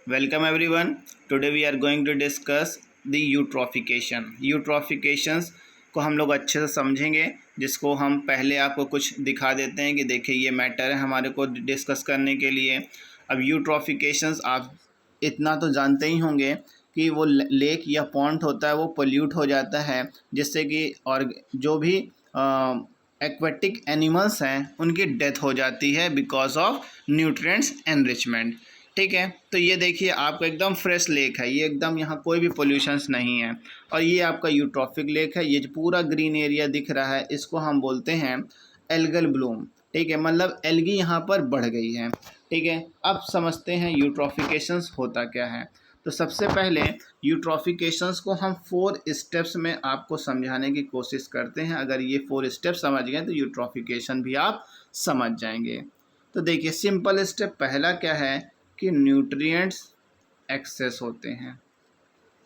Welcome everyone. Today we are going to discuss the eutrophication. Eutrophications को हम लोग अच्छे से समझेंगे, जिसको हम पहले आपको कुछ दिखा देते हैं कि देखिए ये मैटर है हमारे को डिस्कस करने के लिए। अब यूट्रॉफिकेशंस आप इतना तो जानते ही होंगे कि वो लेक या पॉन्ड होता है वो पोल्यूट हो जाता है, जिससे कि और जो भी एक्वेटिक एनिमल्स हैं उनकी डेथ हो जाती है बिकॉज ऑफ न्यूट्रिएंट्स एनरिचमेंट। ठीक है, तो ये देखिए आपका एकदम फ्रेश लेक है, ये एकदम यहाँ कोई भी पोल्यूशंस नहीं है और ये आपका यूट्रॉफिक लेक है। ये जो पूरा ग्रीन एरिया दिख रहा है इसको हम बोलते हैं एल्गल ब्लूम। ठीक है, मतलब एल्गी यहाँ पर बढ़ गई है। ठीक है, अब समझते हैं यूट्रॉफिकेशंस होता क्या है। तो सबसे पहले यूट्रॉफिकेशंस को हम 4 स्टेप्स में आपको समझाने की कोशिश करते हैं। अगर ये 4 स्टेप समझ गए तो यूट्रॉफिकेशन भी आप समझ जाएंगे। तो देखिए सिंपल स्टेप पहला क्या है कि न्यूट्रिएंट्स एक्सेस होते हैं।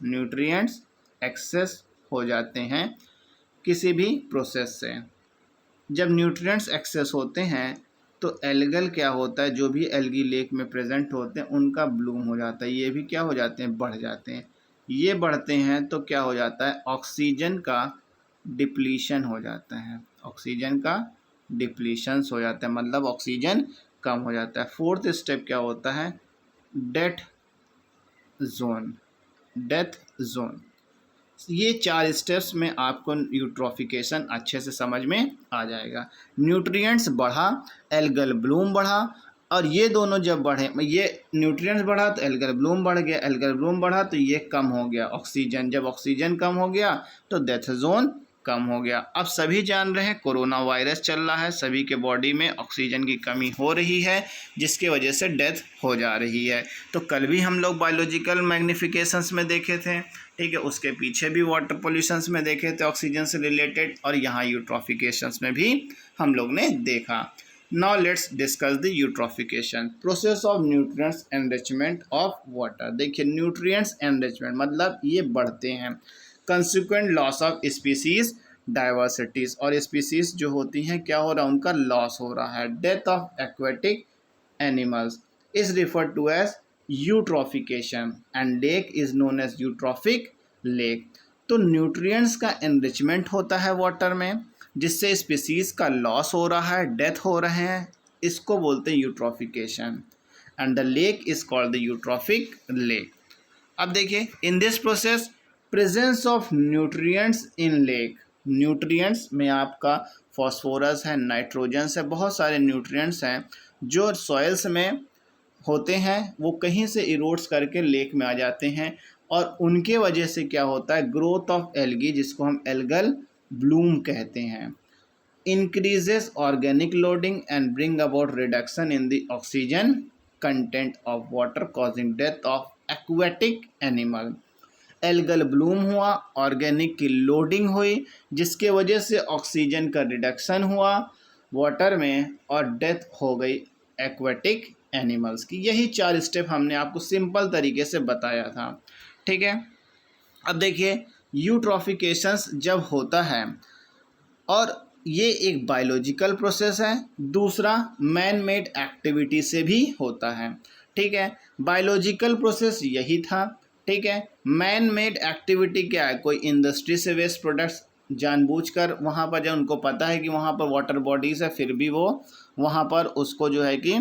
न्यूट्रिएंट्स एक्सेस हो जाते हैं किसी भी प्रोसेस से। जब न्यूट्रिएंट्स एक्सेस होते हैं तो एल्गल क्या होता है, जो भी एल्गी लेक में प्रेजेंट होते हैं उनका ब्लूम हो जाता है। ये भी क्या हो जाते हैं, बढ़ जाते हैं। ये बढ़ते हैं तो क्या हो जाता है, ऑक्सीजन का डिप्लीशन हो जाता है। ऑक्सीजन का डिप्लीशंस हो जाता है, मतलब ऑक्सीजन कम हो जाता है। 4th स्टेप क्या होता है, डेथ जोन। Death zone. ये 4 स्टेप्स में आपको यूट्रॉफिकेशन अच्छे से समझ में आ जाएगा। न्यूट्रिएंट्स बढ़ा, एल्गल ब्लूम बढ़ा, और ये दोनों जब बढ़े, ये न्यूट्रिएंट्स बढ़ा तो एल्गल ब्लूम बढ़ गया, एल्गल ब्लूम बढ़ा तो ये कम हो गया ऑक्सीजन। जब ऑक्सीजन कम हो गया तो डेथ जोन कम हो गया। अब सभी जान रहे हैं कोरोना वायरस चल रहा है, सभी के बॉडी में ऑक्सीजन की कमी हो रही है, जिसके वजह से डेथ हो जा रही है। तो कल भी हम लोग बायोलॉजिकल मैग्निफिकेशंस में देखे थे, ठीक है, उसके पीछे भी वाटर पोल्यूशंस में देखे थे ऑक्सीजन से रिलेटेड, और यहाँ यूट्रॉफिकेशंस में भी हम लोग ने देखा। Now let's discuss the eutrophication process of nutrients enrichment of water. देखिए न्यूट्रिएंट्स एनरिचमेंट मतलब ये बढ़ते हैं, consequent loss of species diversities, और स्पीसीज जो होती हैं क्या हो रहा है, उनका लॉस हो रहा है। Death of aquatic animals is referred to as eutrophication and lake is known as eutrophic lake. तो न्यूट्रिएंट्स का एनरिचमेंट होता है वाटर में, जिससे स्पीसीज का लॉस हो रहा है, डेथ हो रहे हैं, इसको बोलते हैं eutrophication, and the lake is called the eutrophic lake. अब देखिए in this process presence of nutrients in lake. Nutrients में आपका फॉस्फोरस है, नाइट्रोजन है, बहुत सारे न्यूट्रिएंट्स हैं जो सॉइल्स में होते हैं, वो कहीं से इरोड्स करके लेक में आ जाते हैं, और उनके वजह से क्या होता है, ग्रोथ ऑफ एल्गी, जिसको हम एल्गल ब्लूम कहते हैं, increases organic loading and bring about reduction in the oxygen content of water causing death of aquatic animal। Algal Bloom हुआ, ऑर्गेनिक की लोडिंग हुई, जिसके वजह से ऑक्सीजन का रिडक्शन हुआ वाटर में और डेथ हो गई एक्वेटिक एनिमल्स की। यही 4 स्टेप हमने आपको सिंपल तरीके से बताया था। ठीक है, अब देखिए यूट्रॉफिकेशंस जब होता है, और ये एक बायोलॉजिकल प्रोसेस है, दूसरा मैन मेड एक्टिविटी से भी होता है। ठीक है, बायोलॉजिकल प्रोसेस यही था। ठीक है, मैन मेड एक्टिविटी क्या है, कोई इंडस्ट्री से वेस्ट प्रोडक्ट्स जानबूझकर वहाँ पर, जब उनको पता है कि वहाँ पर वाटर बॉडीज़ है, फिर भी वो वहाँ पर उसको जो है कि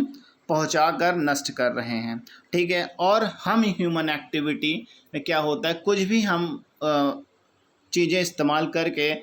पहुँचा कर नष्ट कर रहे हैं। ठीक है, और हम ह्यूमन एक्टिविटी में क्या होता है, कुछ भी हम चीज़ें इस्तेमाल करके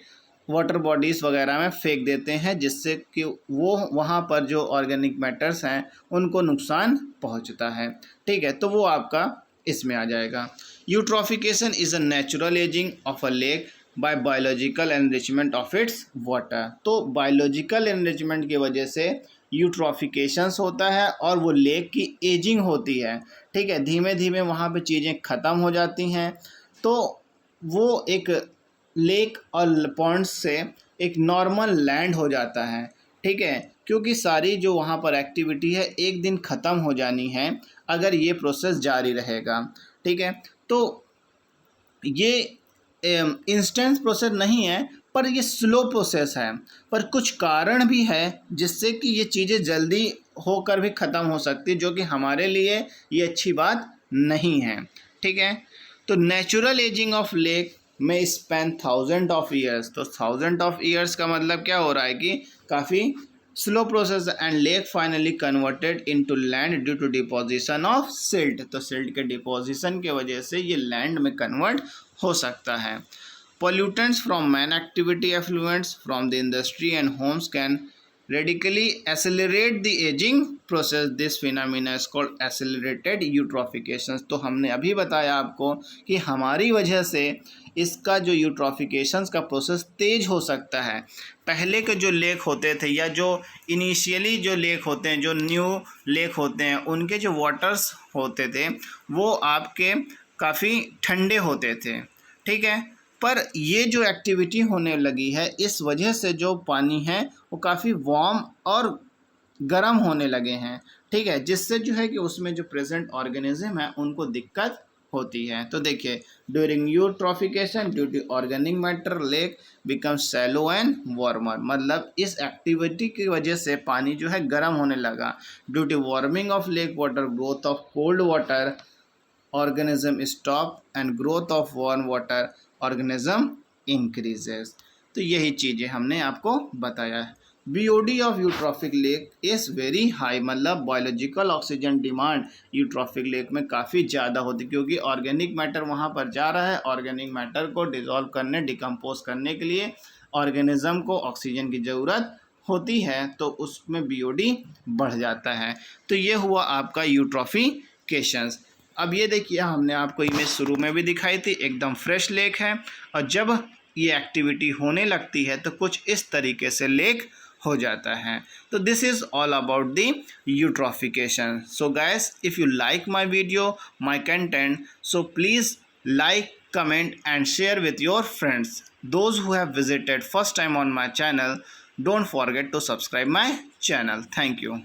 वाटर बॉडीज़ वगैरह में फेंक देते हैं, जिससे कि वो वहाँ पर जो ऑर्गेनिक मैटर्स हैं उनको नुकसान पहुँचता है। ठीक है, तो वो आपका इसमें आ जाएगा। Eutrophication is a natural aging of a lake bye biological enrichment of its water. तो बायोलॉजिकल एनरिचमेंट की वजह से यूट्रॉफिकेशंस होता है और वो लेक की एजिंग होती है। ठीक है, धीमे धीमे वहाँ पे चीज़ें ख़त्म हो जाती हैं, तो वो एक लेक और पॉन्ड्स से एक नॉर्मल लैंड हो जाता है। ठीक है, क्योंकि सारी जो वहाँ पर एक्टिविटी है एक दिन ख़त्म हो जानी है अगर ये प्रोसेस जारी रहेगा। ठीक है, तो ये इंस्टेंट प्रोसेस नहीं है, पर ये स्लो प्रोसेस है, पर कुछ कारण भी है जिससे कि ये चीज़ें जल्दी होकर भी ख़त्म हो सकती है, जो कि हमारे लिए ये अच्छी बात नहीं है। ठीक है, तो नेचुरल एजिंग ऑफ लेक में स्पेन थाउजेंड ऑफ ईयर्स, तो थाउजेंड ऑफ ईयर्स का मतलब क्या हो रहा है कि काफ़ी slow process, and lake finally converted into land due to deposition of silt, तो सिल्ट के डिपोजिशन के वजह से ये लैंड में कन्वर्ट हो सकता है। Pollutants from man activity effluents from the industry and homes can radically accelerate the aging process. This phenomena is called accelerated eutrophication. तो हमने अभी बताया आपको कि हमारी वजह से इसका जो यूट्रॉफिकेशन का प्रोसेस तेज हो सकता है। पहले के जो लेक होते थे या जो इनिशियली जो लेक होते हैं, जो न्यू लेक होते हैं, उनके जो वाटर्स होते थे वो आपके काफ़ी ठंडे होते थे। ठीक है, पर ये जो एक्टिविटी होने लगी है इस वजह से जो पानी है वो काफ़ी वार्म और गर्म होने लगे हैं। ठीक है, जिससे जो है कि उसमें जो प्रेजेंट ऑर्गेनिज्म है उनको दिक्कत होती है। तो देखिए, during eutrophication due to organic matter lake become shallow and warmer, मतलब इस एक्टिविटी की वजह से पानी जो है गर्म होने लगा। Due to warming of lake water growth of cold water organism stop and growth of warm water organism increases। तो यही चीज़ें हमने आपको बताया। BOD of eutrophic lake is very high, मतलब biological oxygen demand eutrophic lake में काफ़ी ज़्यादा होती है, क्योंकि ऑर्गेनिक मैटर वहाँ पर जा रहा है। ऑर्गेनिक मैटर को डिज़ोल्व करने, डिकम्पोज करने के लिए ऑर्गेनिज्म को ऑक्सीजन की ज़रूरत होती है, तो उसमें BOD बढ़ जाता है। तो ये हुआ आपका यूट्रॉफिकेशंस। अब ये देखिए, हमने आपको इमेज शुरू में भी दिखाई थी, एकदम फ्रेश लेक है, और जब ये एक्टिविटी होने लगती है तो कुछ इस तरीके से लेक हो जाता है। तो this is all about the eutrophication. So guys, if you like my video, my content, so please like, comment and share with your friends. Those who have visited first time on my channel, don't forget to subscribe my channel. Thank you.